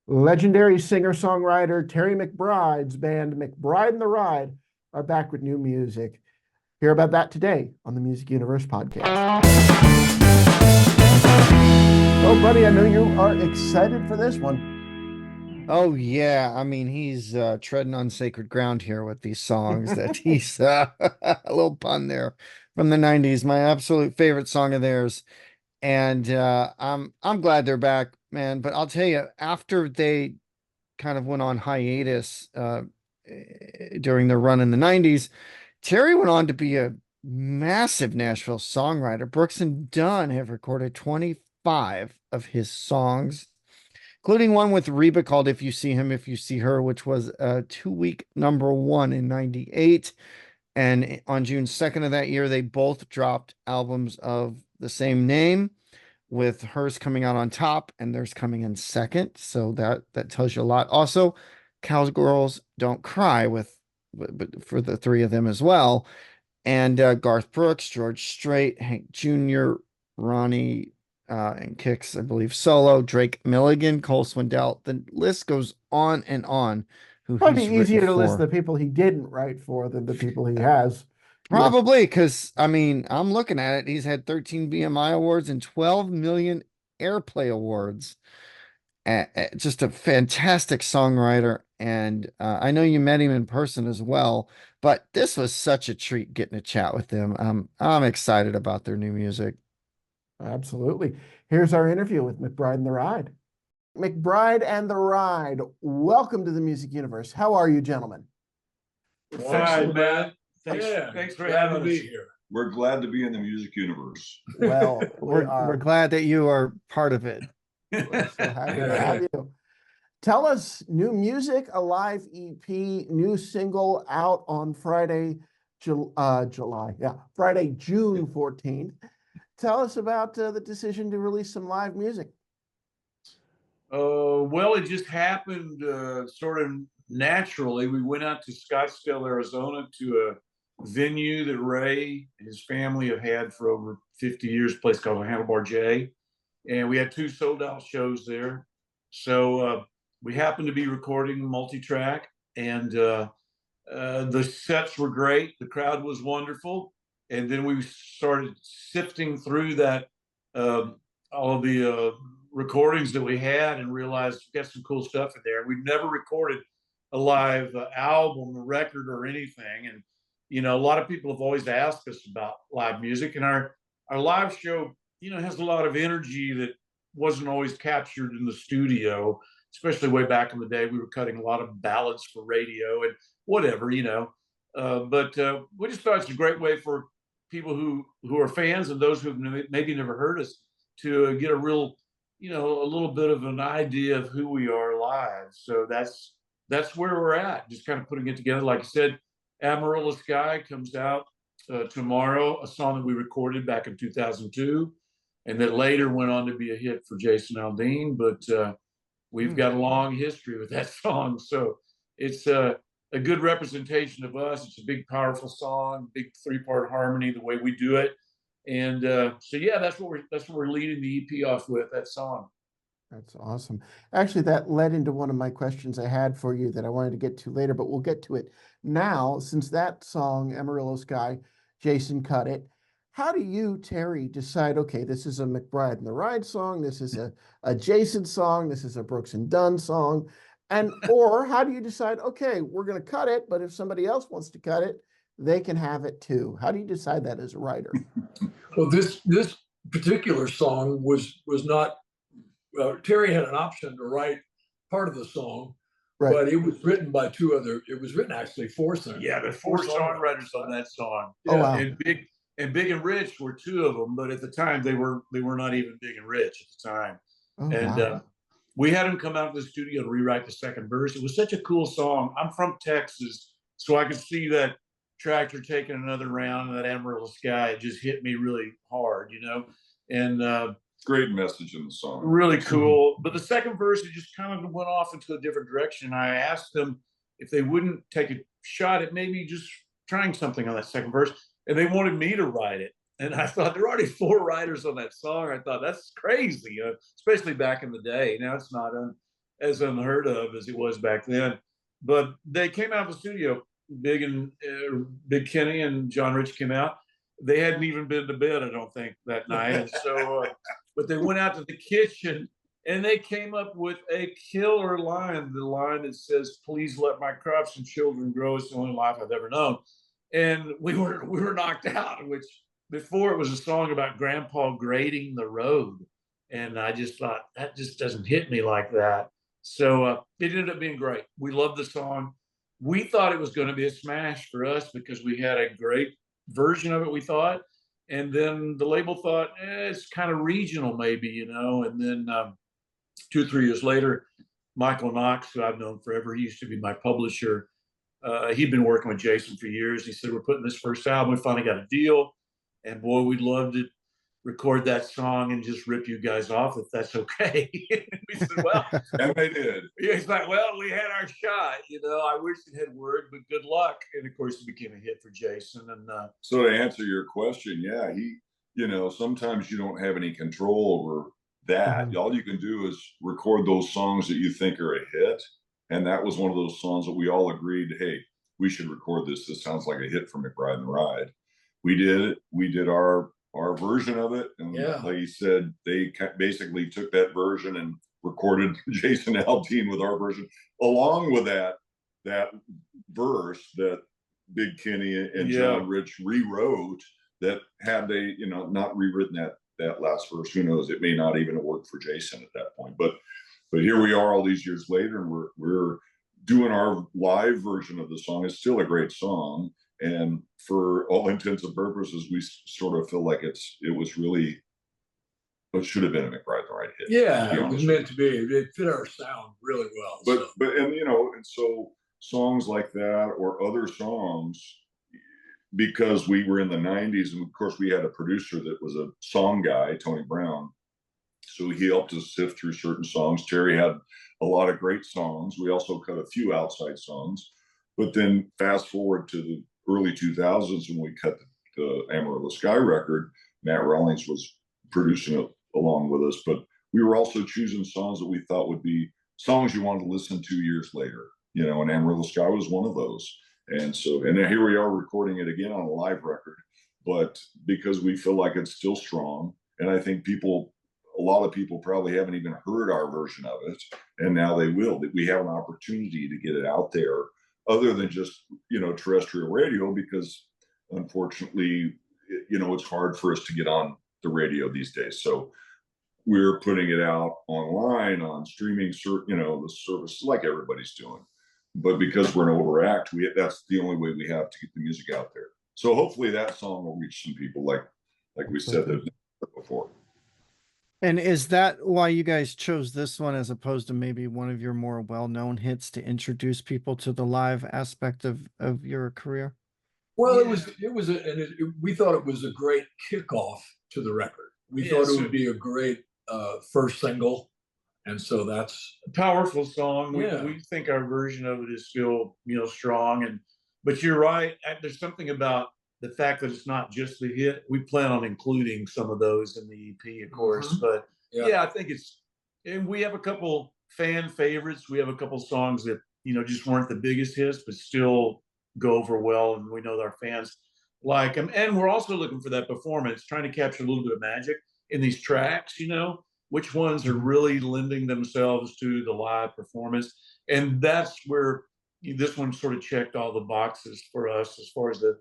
Legendary singer-songwriter Terry McBride's band McBride and the Ride are back with new music. Hear about that today on the Music Universe podcast. Oh, buddy, I know you are excited for this one. Oh yeah, I mean he's treading on sacred ground here with these songs that he's a little pun there from the 90s, my absolute favorite song of theirs. And I'm glad they're back, man, but I'll tell you, after they kind of went on hiatus during their run in the 90s, Terry went on to be a massive Nashville songwriter. Brooks and Dunn have recorded 25 of his songs, including one with Reba called If You See Him, If You See Her, which was a 2-week #1 in 98. And on June 2nd of that year, they both dropped albums of the same name, with hers coming out on top and theirs coming in second. So that tells you a lot. Also, Cowgirls Don't Cry but for the three of them as well. And Garth Brooks, George Strait, Hank Jr., Ronnie and Kicks, I believe, solo, Drake Milligan, Cole Swindell. The list goes on and on. Who Probably he's written easier to list for. the people he didn't write for than the people he has. Probably because, I mean, I'm looking at it. He's had 13 BMI awards and 12 million airplay awards. Just a fantastic songwriter. And I know you met him in person as well, but this was such a treat getting to chat with them. I'm excited about their new music. Absolutely. Here's our interview with McBride and the Ride. McBride and the Ride, welcome to the Music Universe. How are you, gentlemen? All right, man. Yeah, Thanks for glad to having be us. here. We're glad to be in the music universe. Well, We're glad that you are part of it. We're so happy to have you. Tell us, new music, a live EP, new single out on Friday, Friday, June 14th. Tell us about the decision to release some live music. Well, it just happened sort of naturally. We went out to Scottsdale, Arizona to a venue that Ray and his family have had for over 50 years, a place called Handlebar J. And we had 2 sold out shows there. So we happened to be recording multi-track, and the sets were great. The crowd was wonderful. And then we started sifting through that, all of the recordings that we had, and realized we got some cool stuff in there. We've never recorded a live album, a record, or anything. And, a lot of people have always asked us about live music, and our live show, has a lot of energy that wasn't always captured in the studio, especially way back in the day. We were cutting a lot of ballads for radio and whatever. But we just thought it's a great way for people who are fans and those who've maybe never heard us to get a real, a little bit of an idea of who we are live. So that's where we're at. Just kind of putting it together. Like I said, Amarillo Sky comes out tomorrow, a song that we recorded back in 2002, and that later went on to be a hit for Jason Aldean. But we've got a long history with that song, so it's a good representation of us. It's a big, powerful song, big 3-part harmony, the way we do it. And so yeah, that's what we're leading the EP off with, that song. That's awesome. Actually, that led into one of my questions I had for you that I wanted to get to later, but we'll get to it now. Since that song, Amarillo Sky, Jason cut it. How do you, Terry, decide, okay, this is a McBride and the Ride song, this is a Jason song, this is a Brooks and Dunn song, or how do you decide, okay, we're going to cut it, but if somebody else wants to cut it, they can have it too? How do you decide that as a writer? Well, this particular song was not. Terry had an option to write part of the song, Right. but it was written by 2 other. It was written actually 4 singers. Yeah, there's 4 songwriters on that song. Oh, wow. And Big and Rich were 2 of them, but at the time they were not even Big and Rich at the time. Oh, And wow. we had them come out to the studio to rewrite the second verse. It was such a cool song. I'm from Texas, so I could see that tractor taking another round and that Amarillo Sky. It just hit me really hard, and Great message in the song. really cool. But the second verse, it just kind of went off into a different direction. I asked them if they wouldn't take a shot at maybe just trying something on that second verse, and they wanted me to write it. And I thought, there are already 4 writers on that song. I thought, that's crazy, especially back in the day. Now it's not. as unheard of as it was back then. But they came out of the studio, Big Kenny and John Rich came out. They hadn't even been to bed, I don't think, that night. And so, but they went out to the kitchen and they came up with a killer line. The line that says, "Please let my crops and children grow. It's the only life I've ever known." And we were knocked out. Which before it was a song about Grandpa grading the road, and I just thought that just doesn't hit me like that. So it ended up being great. We loved the song. We thought it was going to be a smash for us because we had a great version of it, we thought. And then the label thought, it's kind of regional, maybe, you know. And then 2 or 3 years later, Michael Knox, who I've known forever, he used to be my publisher. He'd been working with Jason for years. He said, "We're putting this first album." We finally got a deal. And boy, we'd love to record that song and just rip you guys off if that's okay. We said, "Well," And they did. he's like, "Well, we had our shot, you know. I wish it had worked, but good luck." And of course, it became a hit for Jason. And So to answer your question, yeah, sometimes you don't have any control over that. Mhm. All you can do is record those songs that you think are a hit. And that was one of those songs that we all agreed, hey, we should record this. This sounds like a hit for McBride and Ride. We did it. We did our version of it. And like you said, they basically took that version and recorded Jason Aldean with our version, along with that verse that Big Kenny and John Rich rewrote. That had they, not rewritten that last verse, who knows? It may not even have worked for Jason at that point. But here we are all these years later, and we're doing our live version of the song. It's still a great song. And for all intents and purposes, we sort of feel like it was really, it should have been a McBride and Ride hit. Yeah, it was meant to be. It fit our sound really well. And so songs like that or other songs, because we were in the 90s, and of course we had a producer that was a song guy, Tony Brown. So he helped us sift through certain songs. Terry had a lot of great songs. We also cut a few outside songs. But then fast forward to the early 2000s when we cut the Amarillo Sky record, Matt Rawlings was producing it along with us. But we were also choosing songs that we thought would be songs you wanted to listen to years later. And Amarillo Sky was one of those. And here we are recording it again on a live record. But because we feel like it's still strong, and I think a lot of people probably haven't even heard our version of it, and now they will. That we have an opportunity to get it out there, other than just terrestrial radio, because unfortunately, it's hard for us to get on the radio these days. So we're putting it out online on streaming, the services like everybody's doing. But because we're an older act, that's the only way we have to get the music out there. So hopefully that song will reach some people, like we said before. And is that why you guys chose this one as opposed to maybe one of your more well-known hits to introduce people to the live aspect of your career? Well, we thought it was a great kickoff to the record. We thought it would be a great first single. And so that's a powerful song. We think our version of it is still, strong. But you're right. There's something about the fact that it's not just the hit. We plan on including some of those in the EP, of course. But I think and we have a couple fan favorites. We have a couple songs that, just weren't the biggest hits, but still go over well. And we know that our fans like them. And we're also looking for that performance, trying to capture a little bit of magic in these tracks, which ones are really lending themselves to the live performance. And that's where this one sort of checked all the boxes for us as far as the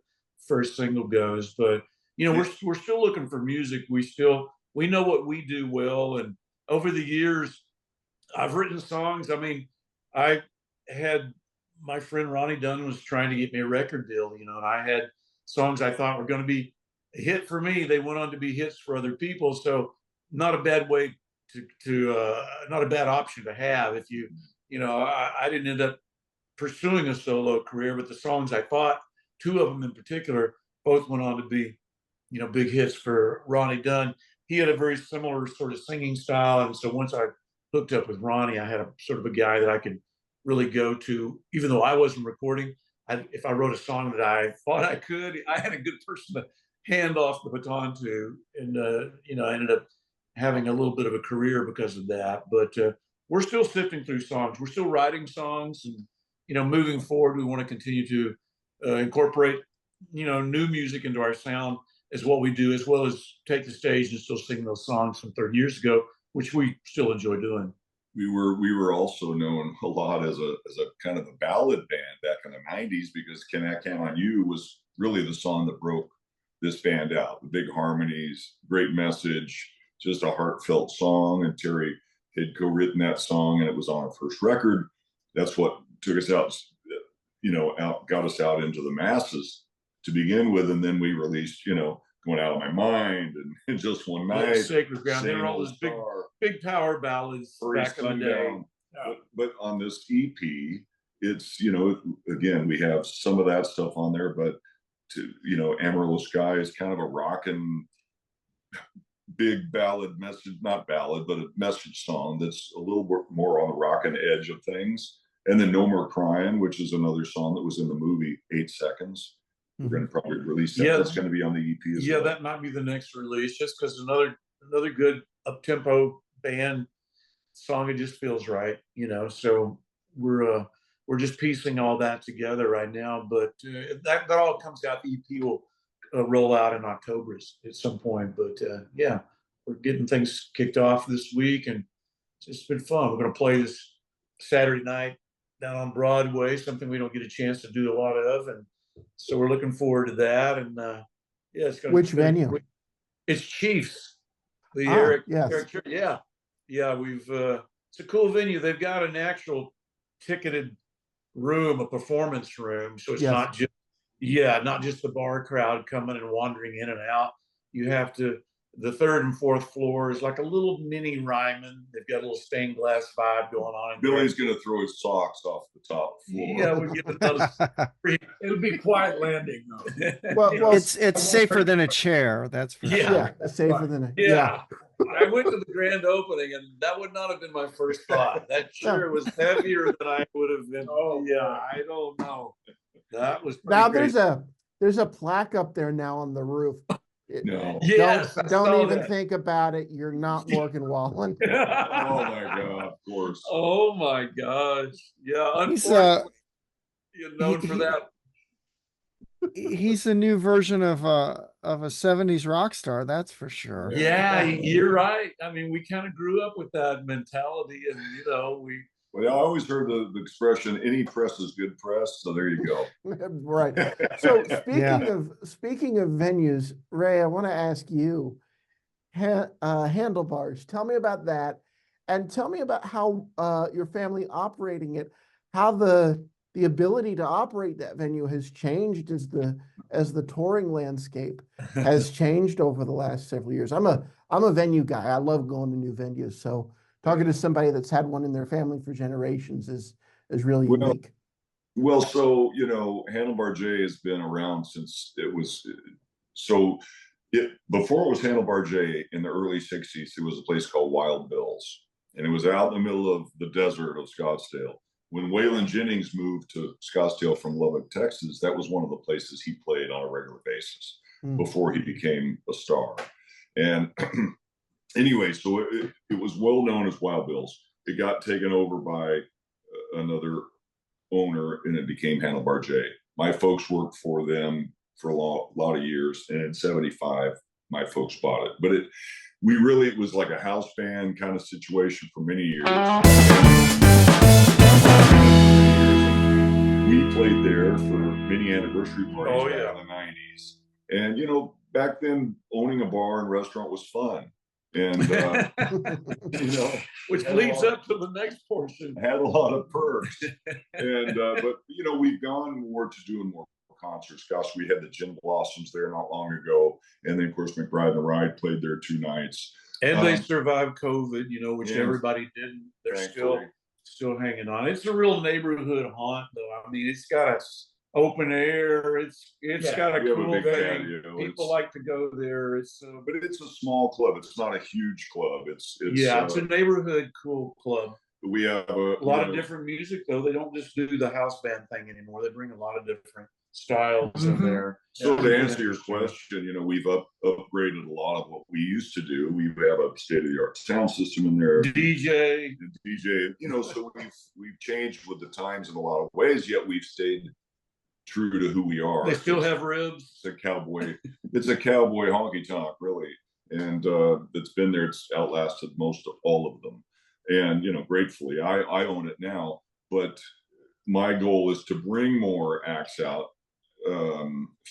first single goes. But we're still looking for music. We know what we do well, and over the years I've written songs. I mean, I had my friend Ronnie Dunn was trying to get me a record deal, and I had songs I thought were going to be a hit for me. They went on to be hits for other people. So not a bad way not a bad option to have if I didn't end up pursuing a solo career, but the songs I thought, 2 of them in particular, both went on to be, big hits for Ronnie Dunn. He had a very similar sort of singing style. And so once I hooked up with Ronnie, I had a sort of a guy that I could really go to, even though I wasn't recording. If I wrote a song that I thought I could, I had a good person to hand off the baton to. And, I ended up having a little bit of a career because of that. But we're still sifting through songs. We're still writing songs, and moving forward, we want to continue to incorporate new music into our sound as what we do, as well as take the stage and still sing those songs from 30 years ago, which we still enjoy doing. We were also known a lot as a kind of a ballad band back in the 90s, because Can I Count on You was really the song that broke this band out. The big harmonies, great message, just a heartfelt song. And Terry had co-written that song, and it was on our first record. That's what took us out, got us out into the masses to begin with. And then we released, Going Out of My Mind and Just One Night, Sacred Ground. They were all those big power ballads back in the day. But on this EP, it's, again, we have some of that stuff on there, but Amarillo Sky is kind of a rockin' big ballad message, not ballad, but a message song that's a little bit more on the rockin' edge of things. And then No More Crying, which is another song that was in the movie 8 Seconds. We're going to probably release that. That's going to be on the EP as well. That might be the next release, just because another good up-tempo band song. It just feels right, so we're just piecing all that together right now, but that all comes out. The EP will roll out in October at some point, but we're getting things kicked off this week, and it's just been fun. We're going to play this Saturday night down on Broadway, something we don't get a chance to do a lot of, and so we're looking forward to that. And it's going to. Which venue? It's Chiefs. The Eric. Yes. We've it's a cool venue. They've got an actual ticketed room, a performance room, so it's not just the bar crowd coming and wandering in and out. You have to. The third and fourth floor is like a little mini Ryman. They've got a little stained glass vibe going on. Billy's going to throw his socks off the top floor. Yeah, we're getting those. It'll be quiet landing though. Well, it's safer than a chair. That's for sure. Yeah, safer than a I went to the grand opening, and that would not have been my first thought. That chair was heavier than I would have been. Oh yeah, I don't know. That was now great. there's a plaque up there now on the roof. No. Yes, don't even think about it. You're not Morgan Wallen. Oh my God, of course. Oh my gosh. Yeah, He's unfortunately, you're known for that. He's a new version of a 70s rock star, that's for sure. Yeah, you're right. I mean, we kind of grew up with that mentality, and Well, I always heard the expression, any press is good press. So there you go. Right. So speaking of venues, Ray, I want to ask you, Handlebars. Tell me about that, and tell me about how your family operating it, how the ability to operate that venue has changed as the touring landscape has changed over the last several years. I'm a venue guy. I love going to new venues. So talking to somebody that's had one in their family for generations is really unique. Well, so, Handlebar J has been around since it was, before it was Handlebar J in the early 60s, it was a place called Wild Bill's, and it was out in the middle of the desert of Scottsdale. When Waylon Jennings moved to Scottsdale from Lubbock, Texas, that was one of the places he played on a regular basis before he became a star. And anyway, so it was well known as Wild Bill's. It got taken over by another owner, and it became Handlebar J. My folks worked for them for a lot of years, and in '75, my folks bought it. But it was like a house band kind of situation for many years. We played there for many anniversary parties back in the '90s, and back then owning a bar and restaurant was fun. And which leads up to the next portion. Had a lot of perks, and but we've gone more to doing more concerts. Gosh, we had the Gin Blossoms there not long ago, and then of course McBride and the Ride played there 2 nights. And they survived COVID, which everybody didn't. They're still hanging on. It's a real neighborhood haunt, though. I mean, it's got a open air. It's got a cool thing. People like to go there. But it's a small club. It's not a huge club. It's a neighborhood cool club. We have a lot of different music, though. They don't just do the house band thing anymore. They bring a lot of different styles in there. So to answer your question, we've upgraded a lot of what we used to do. We have a state-of-the-art sound system in there. DJ, so we've changed with the times in a lot of ways, yet we've stayed true to who we are. They still have ribs. It's a cowboy honky tonk, really. And it's been there, it's outlasted most of all of them. And gratefully, I own it now. But my goal is to bring more acts out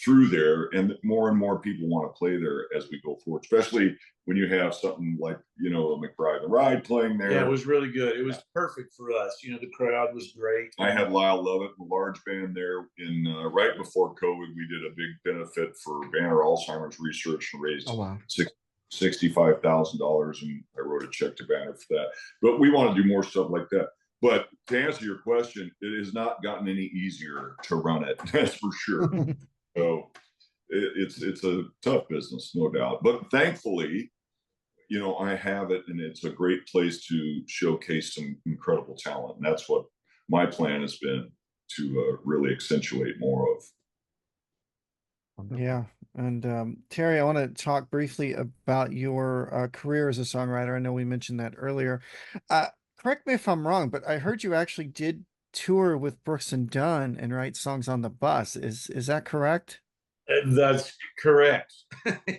through there, and more people want to play there as we go forward, especially when you have something like a McBride and the Ride playing there. Yeah, it was really good. It was perfect for us. The crowd was great. I had Lyle Lovett, a large band there in right before COVID. We did a big benefit for Banner Alzheimer's research and raised $65,000, and I wrote a check to Banner for that. But we want to do more stuff like that. But to answer your question, it has not gotten any easier to run it. That's for sure. So it's a tough business, no doubt. But thankfully, I have it, and it's a great place to showcase some incredible talent. And that's what my plan has been, to really accentuate more of. Yeah. And Terry, I want to talk briefly about your career as a songwriter. I know we mentioned that earlier. Correct me if I'm wrong, but I heard you actually did tour with Brooks and Dunn and write songs on the bus. Is that correct? That's correct.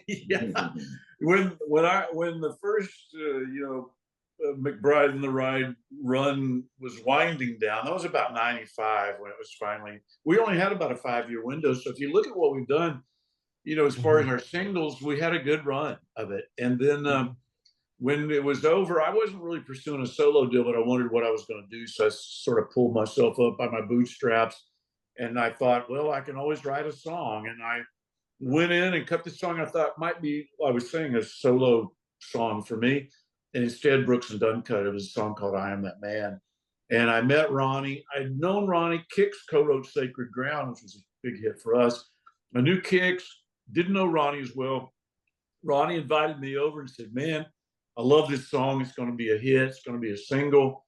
Yeah. When the first McBride and the Ride run was winding down, that was about 95 when it was finally. We only had about a 5-year window. So if you look at what we've done, as far as our singles, we had a good run of it. And then when it was over, I wasn't really pursuing a solo deal, but I wondered what I was going to do. So I sort of pulled myself up by my bootstraps, and I thought, well, I can always write a song. And I went in and cut the song I thought might be, I was saying, a solo song for me. And instead, Brooks and Dunn cut it. It was a song called I Am That Man. And I met Ronnie. I'd known Ronnie. Kix co-wrote Sacred Ground, which was a big hit for us. I knew Kix, didn't know Ronnie as well. Ronnie invited me over and said, man, I love this song. It's going to be a hit. It's going to be a single.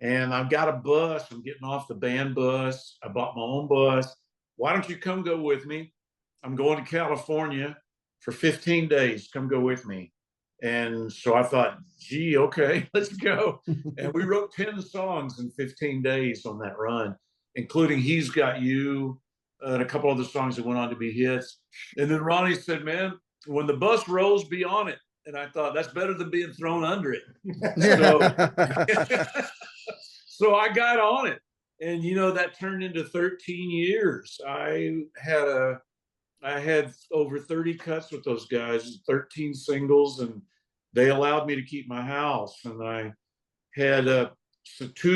And I've got a bus. I'm getting off the band bus. I bought my own bus. Why don't you come go with me? I'm going to California for 15 days. Come go with me. And so I thought, gee, okay, let's go. And we wrote 10 songs in 15 days on that run, including He's Got You and a couple other songs that went on to be hits. And then Ronnie said, man, when the bus rolls, be on it. And I thought, that's better than being thrown under it. So I got on it. And, that turned into 13 years. I had over 30 cuts with those guys, 13 singles, and they allowed me to keep my house. And I had 2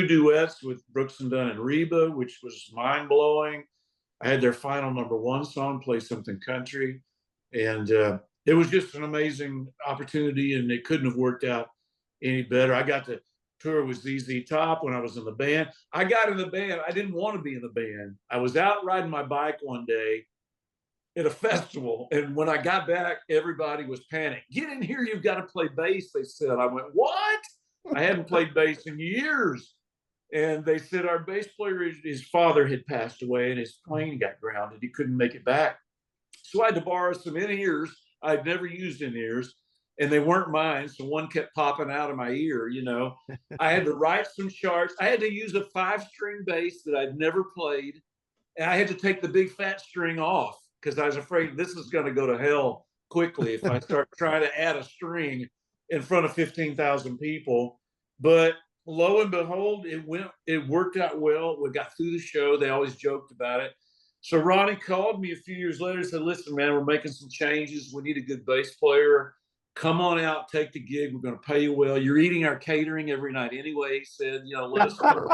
duets with Brooks and Dunn and Reba, which was mind-blowing. I had their final #1 song, Play Something Country. And it was just an amazing opportunity, and it couldn't have worked out any better. I got to tour with ZZ Top when I was in the band. I got in the band. I didn't want to be in the band. I was out riding my bike one day at a festival, and when I got back, everybody was panicked. Get in here, you've got to play bass, they said. I went, what? I hadn't played bass in years. And they said our bass player, his father had passed away, and his plane got grounded. He couldn't make it back. So I had to borrow some in-ears. I'd never used in-ears, and they weren't mine. So one kept popping out of my ear, I had to write some charts. I had to use a 5-string bass that I'd never played. And I had to take the big fat string off because I was afraid this is going to go to hell quickly if I start trying to add a string in front of 15,000 people. But lo and behold, it worked out well. We got through the show. They always joked about it. So Ronnie called me a few years later and said, listen, man, we're making some changes. We need a good bass player. Come on out, take the gig. We're going to pay you well. You're eating our catering every night anyway. He said, let us know.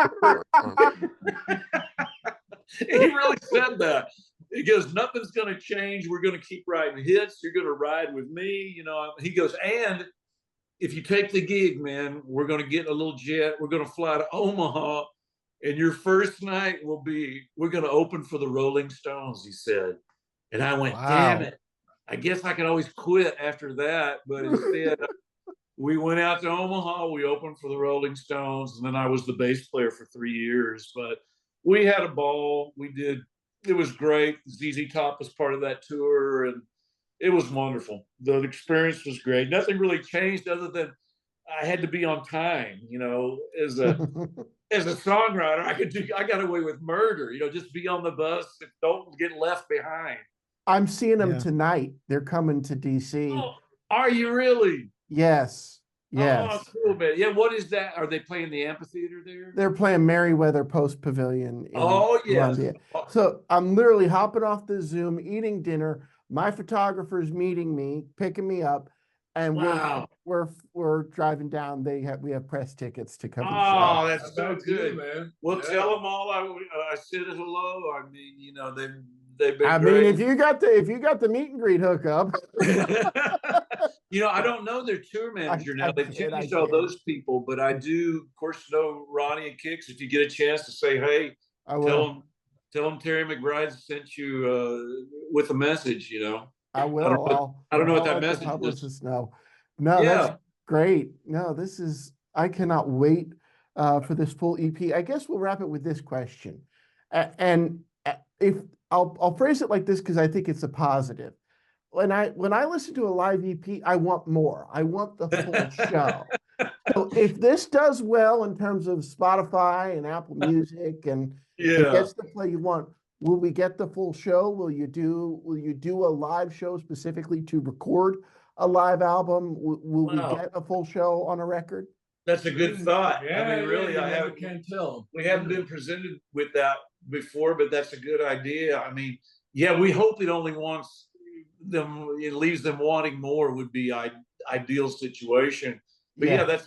He really said that. He goes, nothing's going to change. We're going to keep writing hits. You're going to ride with me. He goes, and if you take the gig, man, we're going to get a little jet. We're going to fly to Omaha. And your first night we're going to open for the Rolling Stones, he said. And I went, damn it. I guess I could always quit after that. But instead, we went out to Omaha. We opened for the Rolling Stones. And then I was the bass player for 3 years. But we had a ball. We did it was great. ZZ Top was part of that tour, and it was wonderful. The experience was great. Nothing really changed other than I had to be on time. You know, as a songwriter, I got away with murder. You know, just be on the bus and don't get left behind. I'm seeing them Yeah. tonight. They're coming to DC. Oh, are you really? Yes, Oh, yes. cool, man. Yeah, what is that? Are they playing the amphitheater there? They're playing Merriweather Post Pavilion in Oh, yes. Columbia. So I'm literally hopping off the Zoom, eating dinner. My photographer's meeting me, picking me up, and Wow. we're driving down. We have press tickets to cover the Oh, show. that's so Back to you, good, man. Well, Yeah. tell them all I said hello. I mean, you know, they've been I great. mean, if you got the meet and greet hookup. You know, I don't know their tour manager now. They've kid, I changed all kid. those people, but I do, of course, know Ronnie and Kix. If you get a chance to say, hey, I will. tell them Terry McBride sent you with a message. You know, I will. I don't know what I'll that let the message is. publicist know. No, that's Yeah. great. No, I cannot wait for this full EP. I guess we'll wrap it with this question. And if I'll phrase it like this because I think it's a positive. When I listen to a live EP, I want more. I want the full show. So if this does well in terms of Spotify and Apple Music and it Yeah. gets the play you want, will we get the full show? Will you do a live show specifically to record a live album? Will we Wow. get a full show on a record? That's a good thought. Yeah, I mean, really, you I never haven't can tell. we haven't been presented with that before, but that's a good idea. I mean, yeah, we hope it only wants them, it leaves them wanting more would be ideal situation. But yeah,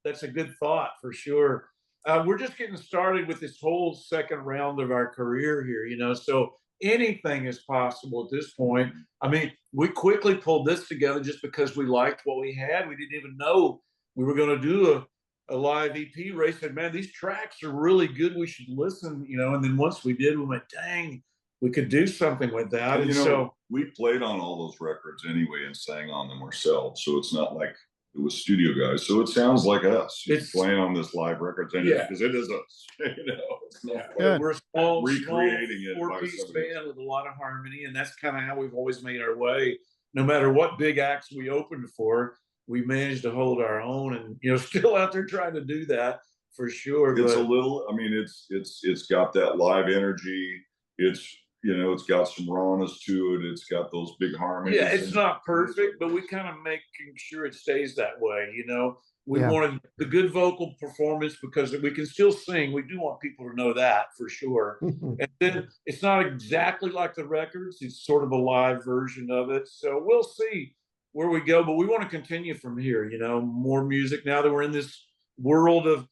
that's a good thought for sure. We're just getting started with this whole second round of our career here, you know, so anything is possible at this point. I mean, we quickly pulled this together just because we liked what we had. We didn't even know we were going to do a live EP. Ray said, man, these tracks are really good. We should listen, you know. And then once we did, we went, dang, we could do something with that. And, And you know, so we played on all those records anyway and sang on them ourselves. So it's not like it was studio guys. So it sounds like us It's- playing on this live records anyway, because it is us. You know, it's not Good. we're a small recreating it by four-piece somebody band with a lot of harmony, and that's kind of how we've always made our way. No matter what big acts we opened for, we managed to hold our own, and you know, still out there trying to do that for sure. It's but a little, I mean, it's got that live energy. It's, you know, it's got some rawness to it. It's got those big harmonies. yeah, it's not perfect, but we kind of making sure it stays that way. You know, we Yeah. wanted the good vocal performance because we can still sing. We do want people to know that for sure. And then it's not exactly like the records. It's sort of a live version of it. So we'll see where we go, but we want to continue from here, you know, more music now that we're in this world of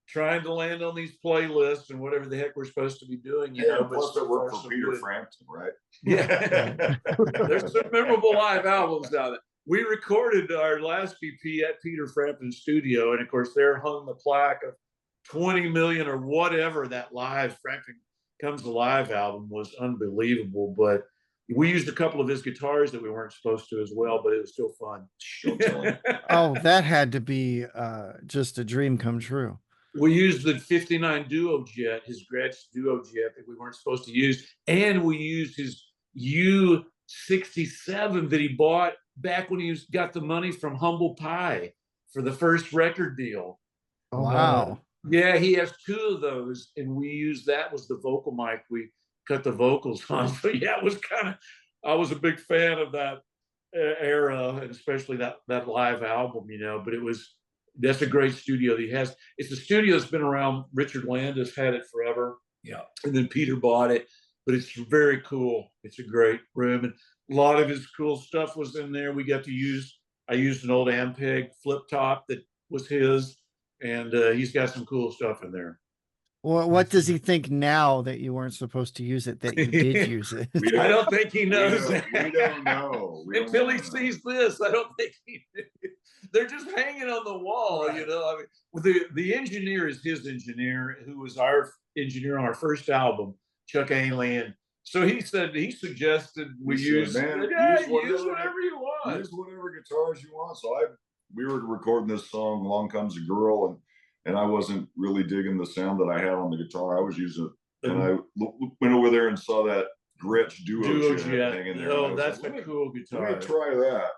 trying to land on these playlists and whatever the heck we're supposed to be doing, you know. And plus so I work far, for so Peter good. Frampton, right? Yeah. There's some memorable live albums out there. We recorded our last EP at Peter Frampton's studio, and of course, there hung the plaque of 20 million or whatever that live Frampton Comes Alive album was unbelievable. But we used a couple of his guitars that we weren't supposed to as well, but it was still fun. Don't tell him. Oh, that had to be just a dream come true. We used the 59 Duo Jet, his Gretsch Duo Jet that we weren't supposed to use. And we used his U-67 that he bought back when he got the money from Humble Pie for the first record deal. Oh, Wow. Yeah, he has two of those, and we used that was the vocal mic we cut the vocals on. So yeah, it was kind of, I was a big fan of that era, and especially that live album, you know. But that's a great studio that he has. It's a studio that's been around. Richard Landis had it forever. Yeah. And then Peter bought it, but it's very cool. It's a great room, and a lot of his cool stuff was in there. I used an old Ampeg flip top that was his, and he's got some cool stuff in there. Well, what does he think now that you weren't supposed to use it, that you did use it? I don't think he knows. We don't know. Until he sees this, I don't think they're just hanging on the wall, Right. you know. I mean, the engineer is his engineer, who was our engineer on our first album, Chuck Ainley, and so he suggested we use whatever you want. Use whatever guitars you want. So we were recording this song, "Along Comes a Girl," and I wasn't really digging the sound that I had on the guitar. I was using and I went over there and saw that Gretsch Duo jet jet. hanging there. Oh, and I was that's like, a cool let guitar. me try that.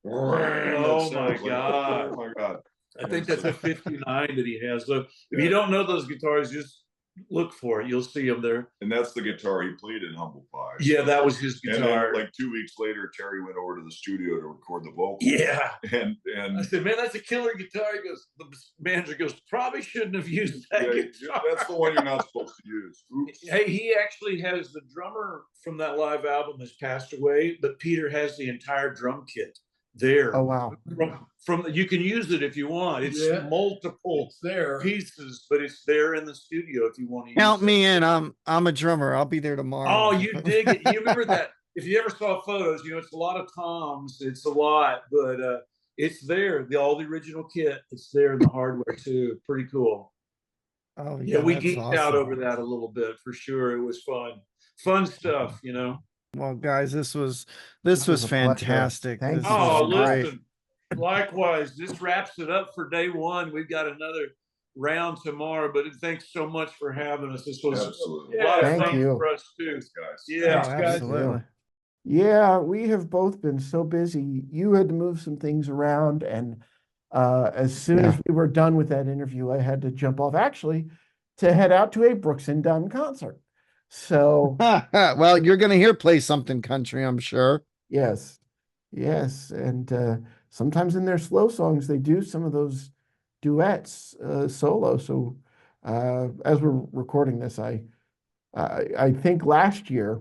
Oh That my sounds like, God. oh my God. I think that's a 59 that he has. So if you don't know those guitars, just look for it. You'll see them there. And that's the guitar he played in Humble Pie. Yeah, that was his And guitar. then, like 2 weeks later, Terry went over to the studio to record the vocals. Yeah. And I said, man, that's a killer guitar. He goes, the manager goes, probably shouldn't have used that guitar. That's the one you're not supposed to use. Oops. Hey, he actually has the drummer from that live album has passed away, but Peter has the entire drum kit there. Oh, wow. From you can use it if you want. It's multiple pieces, but it's there in the studio if you want to use Count it. me in. I'm a drummer. I'll be there tomorrow. Oh, you dig it. You remember that? If you ever saw photos, it's a lot of toms. It's a lot, but it's there. All the original kit. It's there in the hardware too. Pretty cool. Oh Yeah, we that's geeked awesome. out over that a little bit for sure. It was fun stuff. Well, guys, this was a pleasure. fantastic. Thank This you. was Oh, great. listen. Likewise, this wraps it up for day one. We've got another round tomorrow, but thanks so much for having us. This was Absolutely. a lot of Thank fun you. for us too. Thanks, guys. Yeah, Oh, absolutely. Yeah, we have both been so busy. You had to move some things around, and as soon as we were done with that interview, I had to jump off actually to head out to a Brooks and Dunn concert. So well, you're gonna hear Play Something Country, I'm sure. yes, and sometimes in their slow songs they do some of those duets solo. So as we're recording this, I think last year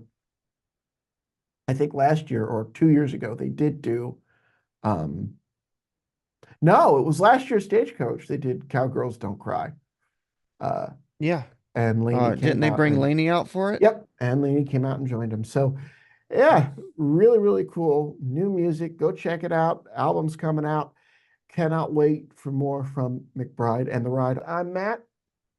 or 2 years ago they did do no, it was last year's Stagecoach. They did Cowgirls Don't Cry. Yeah. And Lainey Didn't they bring Lainey out for it? Yep. And Lainey came out and joined him. So yeah, really, really cool. New music. Go check it out. Album's coming out. Cannot wait for more from McBride and the Ride. I'm Matt.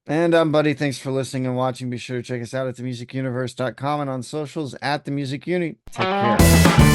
And I'm Buddy. Thanks for listening and watching. Be sure to check us out at themusicuniverse.com and on socials at themusicuni. Take care.